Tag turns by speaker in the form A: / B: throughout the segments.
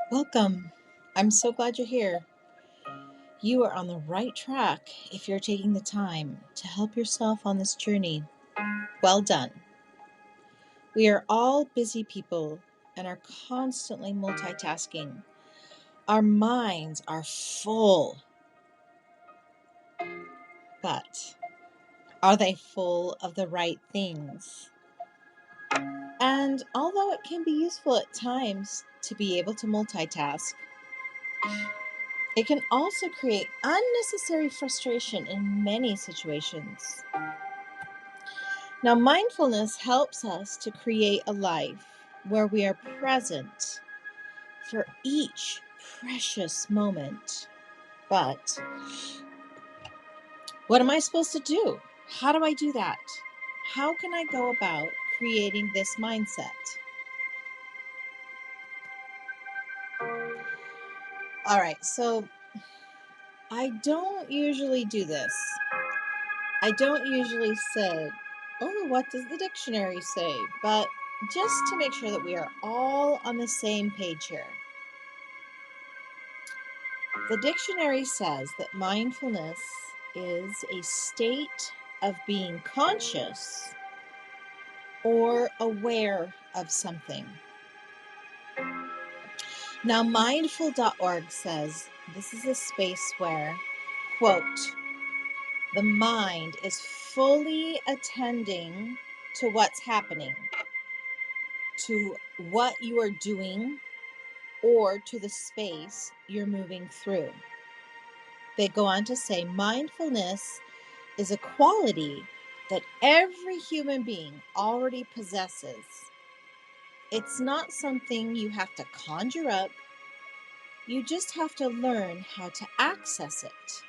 A: Welcome. I'm so glad you're here. You are on the right track if you're taking the time to help yourself on this journey. Well done. We are all busy people and are constantly multitasking. Our minds are full, but are they full of the right things? And although it can be useful at times to be able to multitask, it can also create unnecessary frustration in many situations. Now, mindfulness helps us to create a life where we are present for each precious moment. But what am I supposed to do? How do I do that? How can I go about creating this mindset? All right, so I don't usually do this. I don't usually say, oh, what does the dictionary say? But just to make sure that we are all on the same page here. The dictionary says that mindfulness is a state of being conscious or aware of something. Now, mindful.org says this is a space where, quote, the mind is fully attending to what's happening, to what you are doing, or to the space you're moving through. They go on to say mindfulness is a quality that every human being already possesses. It's not something you have to conjure up. You just have to learn how to access it.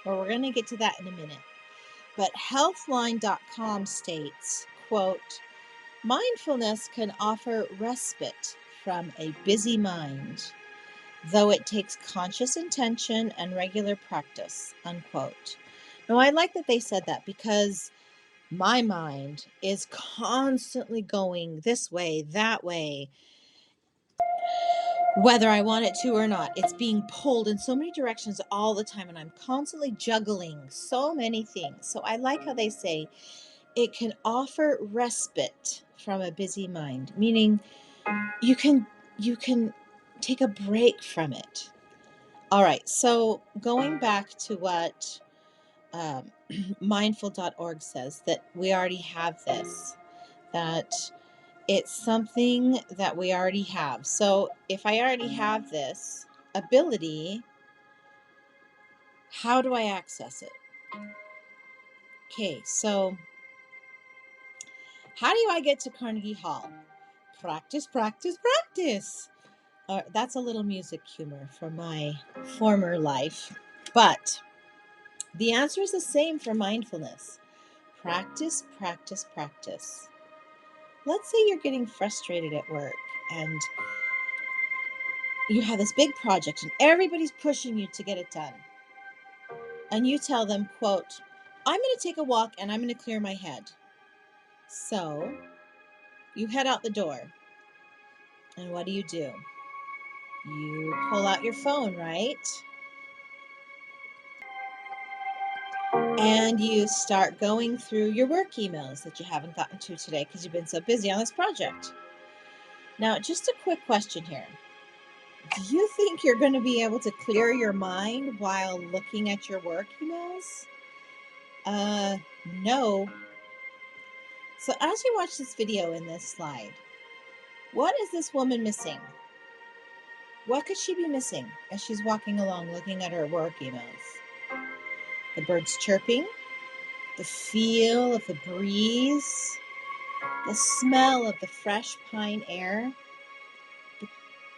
A: Well, we're going to get to that in a minute. But healthline.com states, quote, mindfulness can offer respite from a busy mind, though it takes conscious intention and regular practice, unquote. Now, I like that they said that because my mind is constantly going this way, that way, whether I want it to or not. It's being pulled in so many directions all the time, and I'm constantly juggling so many things. So I like how they say it can offer respite from a busy mind, meaning you can take a break from it. All right, so going back to what mindful.org says, that we already have this, that it's something that we already have. So if I already have this ability, how do I access it? Okay, so how do I get to Carnegie Hall? Practice, practice, practice. That's a little music humor from my former life. But the answer is the same for mindfulness. Practice, practice, practice. Let's say you're getting frustrated at work and you have this big project and everybody's pushing you to get it done. And you tell them, quote, I'm going to take a walk and I'm going to clear my head. So you head out the door. And what do? You pull out your phone, right? And you start going through your work emails that you haven't gotten to today because you've been so busy on this project. Now, just a quick question here. Do you think you're going to be able to clear your mind while looking at your work emails? No. So as you watch this video in this slide, what is this woman missing? What could she be missing as she's walking along looking at her work emails? The birds chirping, the feel of the breeze, the smell of the fresh pine air, the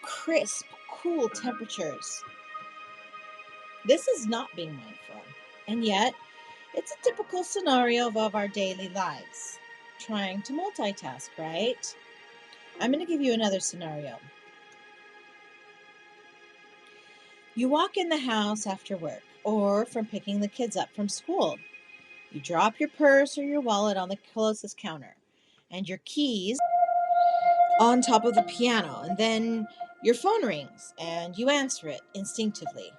A: crisp, cool temperatures. This is not being mindful, and yet it's a typical scenario of our daily lives, trying to multitask, right? I'm going to give you another scenario. You walk in the house after work or from picking the kids up from school. You drop your purse or your wallet on the closest counter and your keys on top of the piano. And then Your phone rings and you answer it instinctively.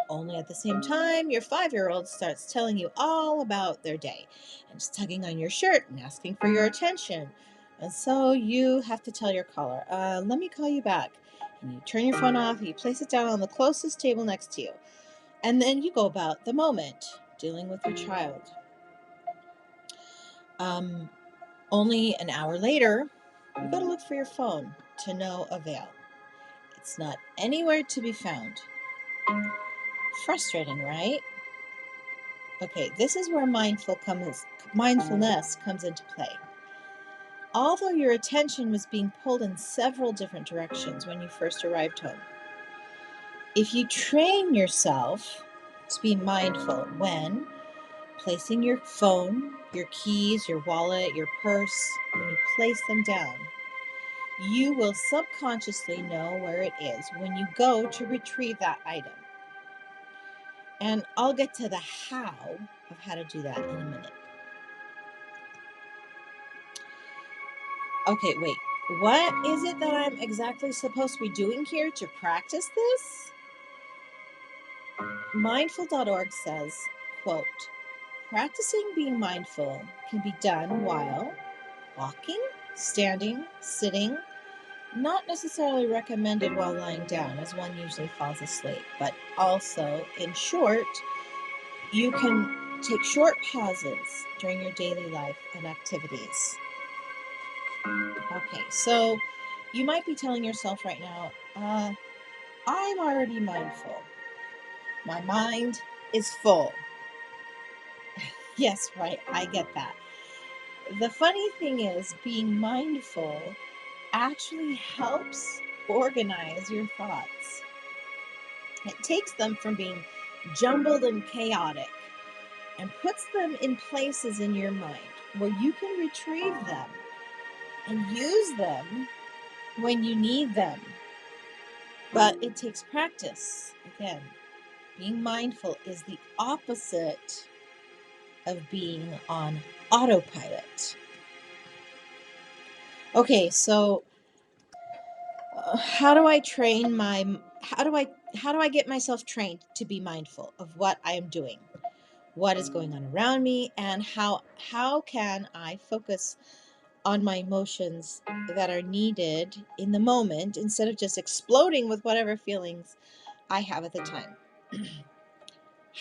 A: Only at the same time, your 5-year-old starts telling you all about their day and is tugging on your shirt and asking for your attention. And so you have to tell your caller, let me call you back. And you turn your phone off, you place it down on the closest table next to you. And then you go about the moment, dealing with your child. Only an hour later, you go to look for your phone, to no avail. It's not anywhere to be found. Frustrating, right? Okay, this is where mindfulness comes into play. Although your attention was being pulled in several different directions when you first arrived home, if you train yourself to be mindful when placing your phone, your keys, your wallet, your purse, when you place them down, you will subconsciously know where it is when you go to retrieve that item. And I'll get to the how to do that in a minute. Okay, wait. What is it that I'm exactly supposed to be doing here to practice this? Mindful.org says, quote, practicing being mindful can be done while walking, standing, sitting, not necessarily recommended while lying down, as one usually falls asleep, but also, in short, you can take short pauses during your daily life and activities. Okay, so you might be telling yourself right now, I'm already mindful. My mind is full. Yes, right, I get that. The funny thing is, being mindful actually helps organize your thoughts. It takes them from being jumbled and chaotic and puts them in places in your mind where you can retrieve them and use them when you need them. But it takes practice. Again, being mindful is the opposite of being on autopilot. Okay, so how do I get myself trained to be mindful of what I am doing, what is going on around me, and how can I focus on my emotions that are needed in the moment instead of just exploding with whatever feelings I have at the time?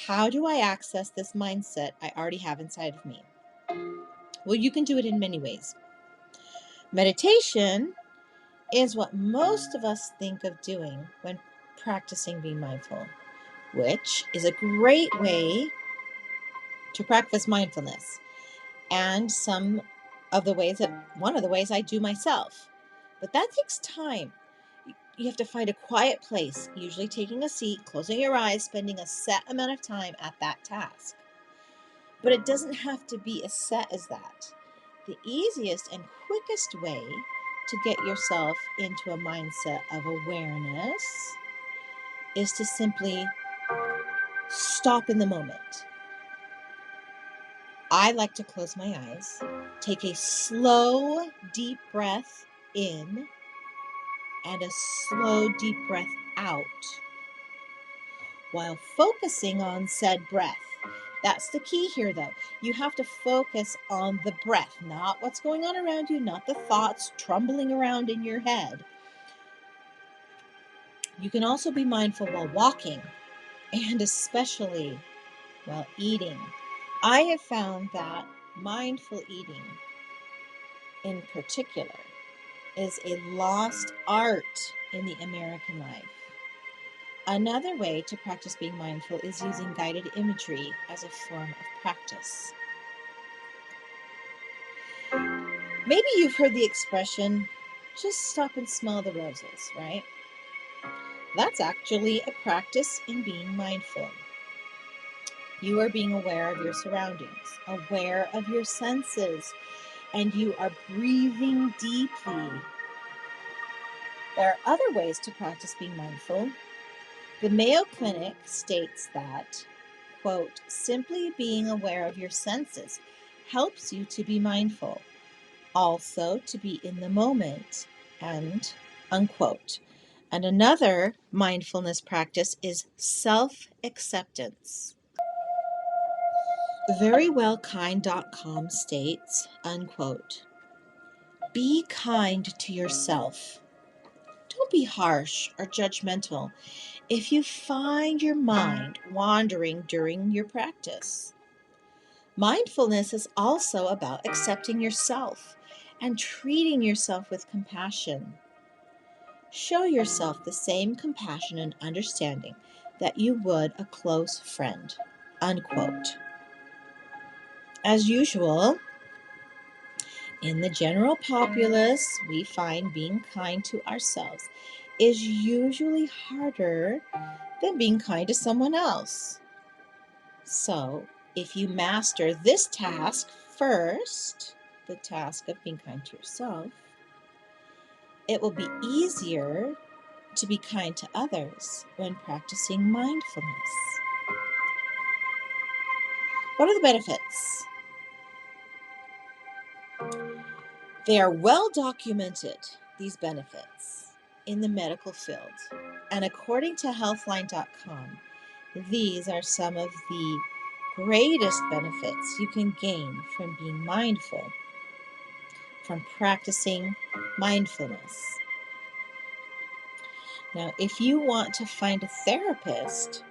A: How do I access this mindset I already have inside of me? Well, you can do it in many ways. Meditation is what most of us think of doing when practicing being mindful, which is a great way to practice mindfulness. And one of the ways I do myself. But that takes time. You have to find a quiet place, usually taking a seat, closing your eyes, spending a set amount of time at that task. But it doesn't have to be as set as that. The easiest and quickest way to get yourself into a mindset of awareness is to simply stop in the moment. I like to close my eyes, take a slow, deep breath in, and a slow, deep breath out, while focusing on said breath. That's the key here, though. You have to focus on the breath, not what's going on around you, not the thoughts trundling around in your head. You can also be mindful while walking, and especially while eating. I have found that mindful eating, in particular, is a lost art in the American life. Another way to practice being mindful is using guided imagery as a form of practice. Maybe you've heard the expression, just stop and smell the roses, right? That's actually a practice in being mindful. You are being aware of your surroundings, aware of your senses, and you are breathing deeply. There are other ways to practice being mindful. The Mayo Clinic states that, quote, simply being aware of your senses helps you to be mindful, also to be in the moment, and unquote. And another mindfulness practice is self-acceptance. Verywellkind.com states, unquote, "Be kind to yourself. Don't be harsh or judgmental if you find your mind wandering during your practice. Mindfulness is also about accepting yourself and treating yourself with compassion. Show yourself the same compassion and understanding that you would a close friend." Unquote. As usual, in the general populace, we find being kind to ourselves is usually harder than being kind to someone else. So, if you master this task first, the task of being kind to yourself, it will be easier to be kind to others when practicing mindfulness. What are the benefits? They are well documented, these benefits, in the medical field. And according to Healthline.com, these are some of the greatest benefits you can gain from being mindful, from practicing mindfulness. Now, if you want to find a therapist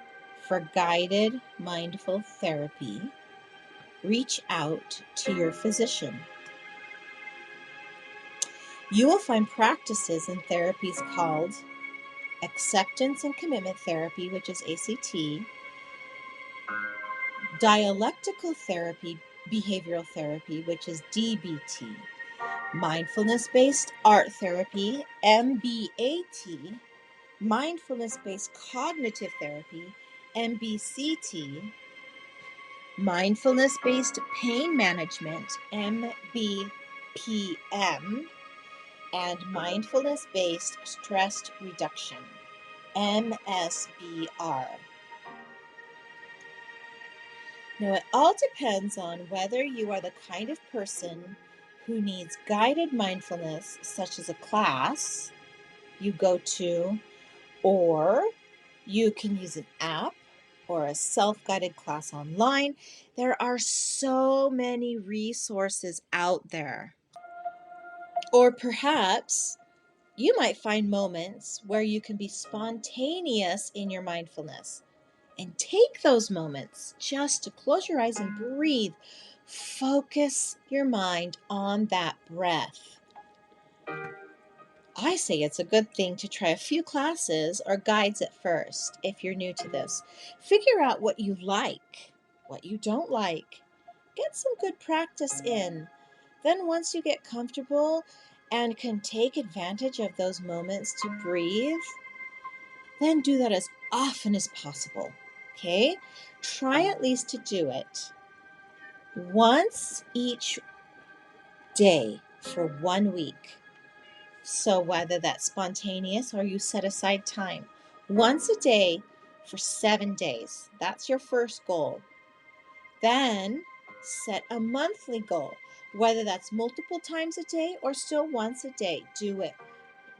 A: for guided mindful therapy, reach out to your physician. You will find practices and therapies called acceptance and commitment therapy, which is ACT, dialectical therapy, behavioral therapy, which is DBT, mindfulness-based art therapy, MBAT, mindfulness-based cognitive therapy, MBCT, mindfulness-based pain management, MBPM, and mindfulness-based stress reduction, MSBR. Now, it all depends on whether you are the kind of person who needs guided mindfulness, such as a class you go to, or you can use an app or a self-guided class online. There are so many resources out there. Or perhaps you might find moments where you can be spontaneous in your mindfulness. And take those moments just to close your eyes and breathe. Focus your mind on that breath. I say it's a good thing to try a few classes or guides at first if you're new to this. Figure out what you like, what you don't like. Get some good practice in. Then once you get comfortable and can take advantage of those moments to breathe, then do that as often as possible. Okay? Try at least to do it once each day for 1 week. So whether that's spontaneous or you set aside time, once a day for 7 days. That's your first goal. Then set a monthly goal, whether that's multiple times a day or still once a day. Do it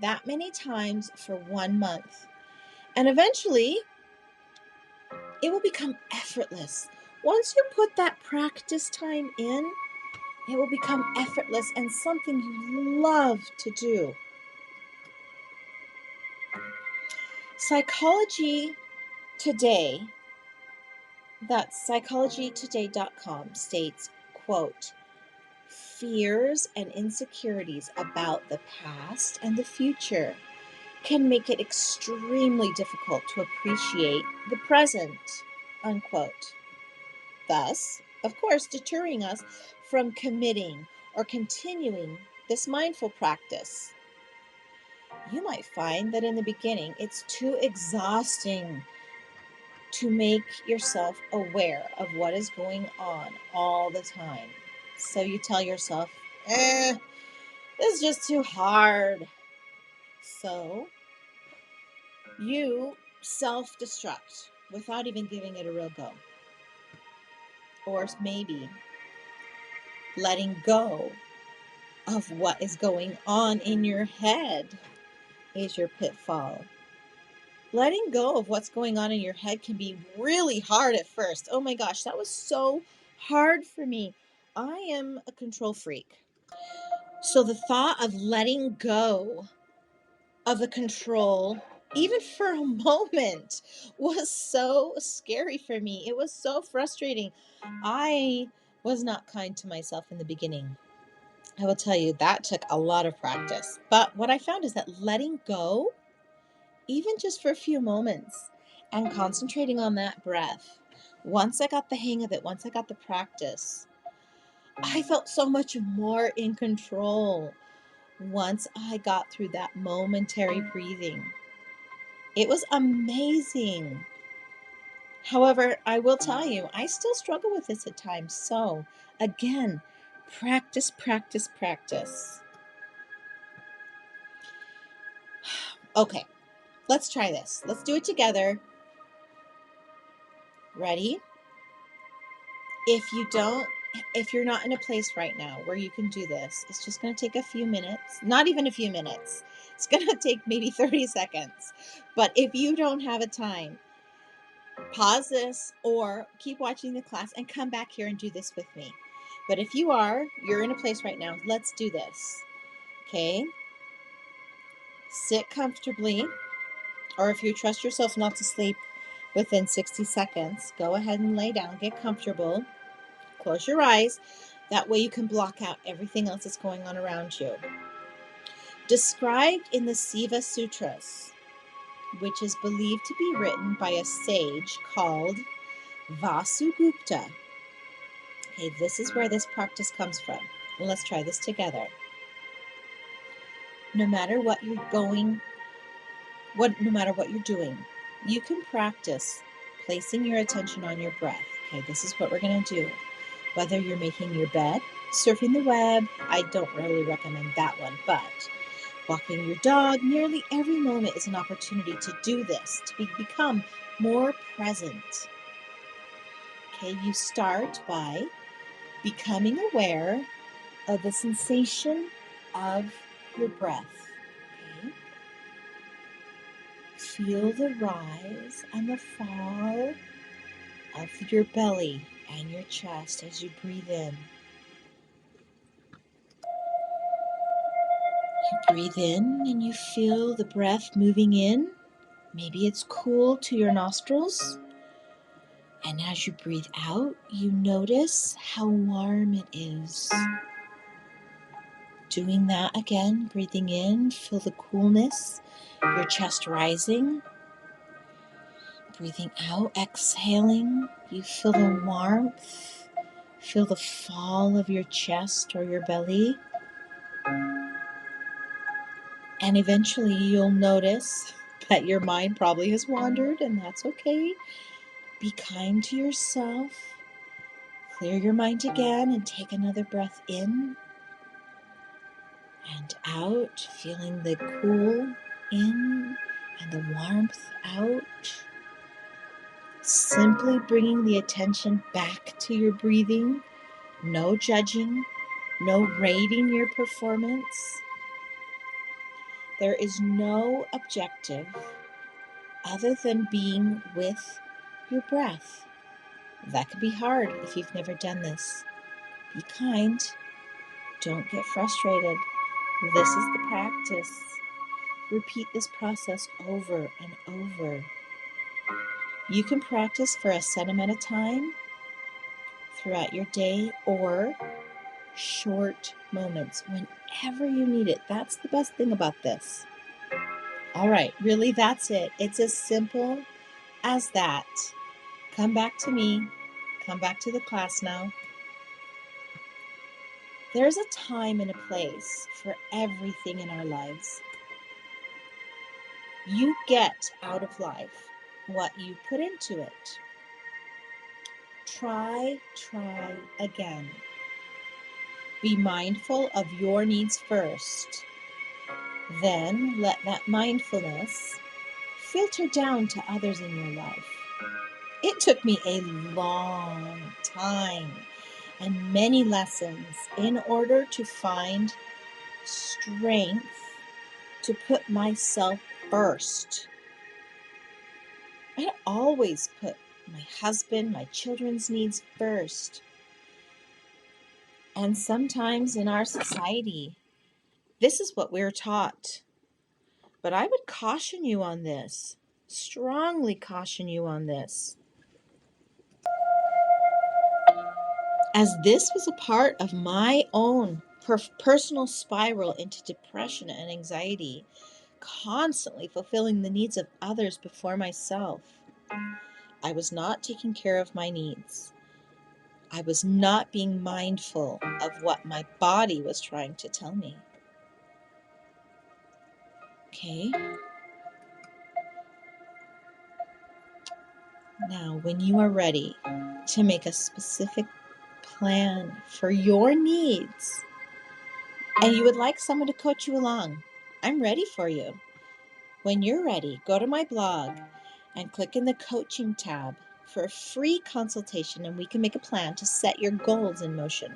A: that many times for 1 month. And eventually, it will become effortless. Once you put that practice time in, it will become effortless and something you love to do. Psychology Today, that's psychologytoday.com, states, quote, "Fears and insecurities about the past and the future can make it extremely difficult to appreciate the present," unquote. Thus, of course, deterring us from committing or continuing this mindful practice. You might find that in the beginning, it's too exhausting to make yourself aware of what is going on all the time. So you tell yourself, this is just too hard. So you self-destruct without even giving it a real go. Or maybe letting go of what is going on in your head. is your pitfall. Letting go of what's going on in your head can be really hard at first. Oh my gosh, that was so hard for me. I am a control freak. So the thought of letting go of the control, even for a moment, was so scary for me. It was so frustrating. I was not kind to myself in the beginning. I will tell you that took a lot of practice. But what I found is that letting go, even just for a few moments, and concentrating on that breath, once I got the hang of it, once I got the practice, I felt so much more in control once I got through that momentary breathing. It was amazing. However, I will tell you, I still struggle with this at times. So, again, practice, practice, practice. Okay, let's try this. Let's do it together. Ready? If you're not in a place right now where you can do this, it's just going to take a few minutes, not even a few minutes. It's going to take maybe 30 seconds. But if you don't have a time, pause this or keep watching the class and come back here and do this with me. But if you're in a place right now, let's do this. Okay? Sit comfortably, or if you trust yourself not to sleep within 60 seconds, go ahead and lay down, get comfortable, close your eyes. That way you can block out everything else that's going on around you. Described in the Siva Sutras, which is believed to be written by a sage called Vasugupta. Okay, this is where this practice comes from. Let's try this together. No matter what you're doing, you can practice placing your attention on your breath. Okay, this is what we're going to do. Whether you're making your bed, surfing the web, I don't really recommend that one, but walking your dog, nearly every moment is an opportunity to do this, to become more present. Okay, you start by becoming aware of the sensation of your breath. Okay? Feel the rise and the fall of your belly and your chest as you breathe in. You breathe in and you feel the breath moving in. Maybe it's cool to your nostrils. And as you breathe out, you notice how warm it is. Doing that again, breathing in, feel the coolness, your chest rising. Breathing out, exhaling, you feel the warmth, feel the fall of your chest or your belly. And eventually you'll notice that your mind probably has wandered, and that's okay. Be kind to yourself. Clear your mind again and take another breath in and out, feeling the cool in and the warmth out. Simply bringing the attention back to your breathing. No judging, no rating your performance. There is no objective other than being with your breath. That could be hard if you've never done this. Be kind. Don't get frustrated. This is the practice. Repeat this process over and over. You can practice for a set amount of time throughout your day or short moments whenever you need it. That's the best thing about this. All right, really, that's it. It's as simple as that. Come back to me. Come back to the class now. There's a time and a place for everything in our lives. You get out of life what you put into it. Try again. Be mindful of your needs first. Then let that mindfulness filter down to others in your life. It took me a long time and many lessons in order to find strength to put myself first. I always put my husband, my children's needs first. And sometimes in our society, this is what we're taught. But I would caution you on this, strongly caution you on this, as this was a part of my own personal spiral into depression and anxiety, constantly fulfilling the needs of others before myself. I was not taking care of my needs. I was not being mindful of what my body was trying to tell me. Okay? Now, when you are ready to make a specific plan for your needs, and you would like someone to coach you along, I'm ready for you. When you're ready, go to my blog and click in the coaching tab for a free consultation, and we can make a plan to set your goals in motion.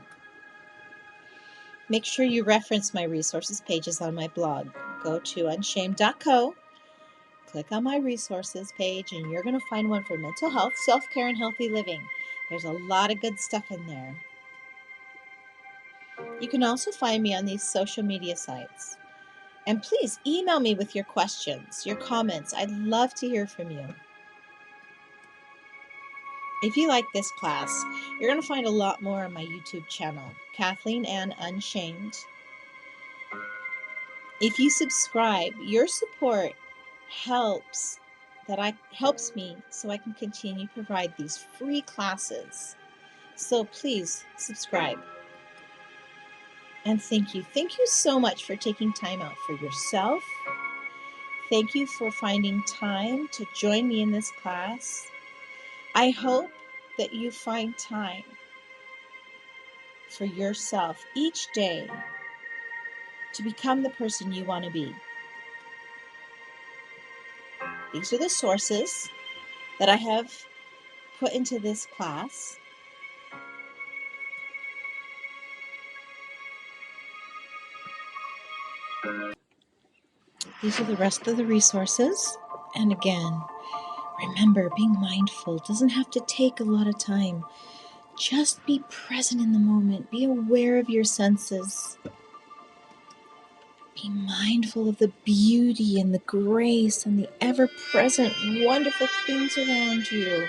A: Make sure you reference my resources pages on my blog. Go to unshamed.co, click on my resources page, and you're going to find one for mental health, self-care, and healthy living. There's a lot of good stuff in there. You can also find me on these social media sites. And please email me with your questions, your comments. I'd love to hear from you. If you like this class, you're going to find a lot more on my YouTube channel, Kathleen Ann Unshamed. If you subscribe, your support helps me so I can continue to provide these free classes. So please subscribe. And thank you. Thank you so much for taking time out for yourself. Thank you for finding time to join me in this class. I hope that you find time for yourself each day to become the person you want to be. These are the sources that I have put into this class. These are the rest of the resources. And again, remember, being mindful doesn't have to take a lot of time. Just be present in the moment. Be aware of your senses. Be mindful of the beauty and the grace and the ever-present wonderful things around you.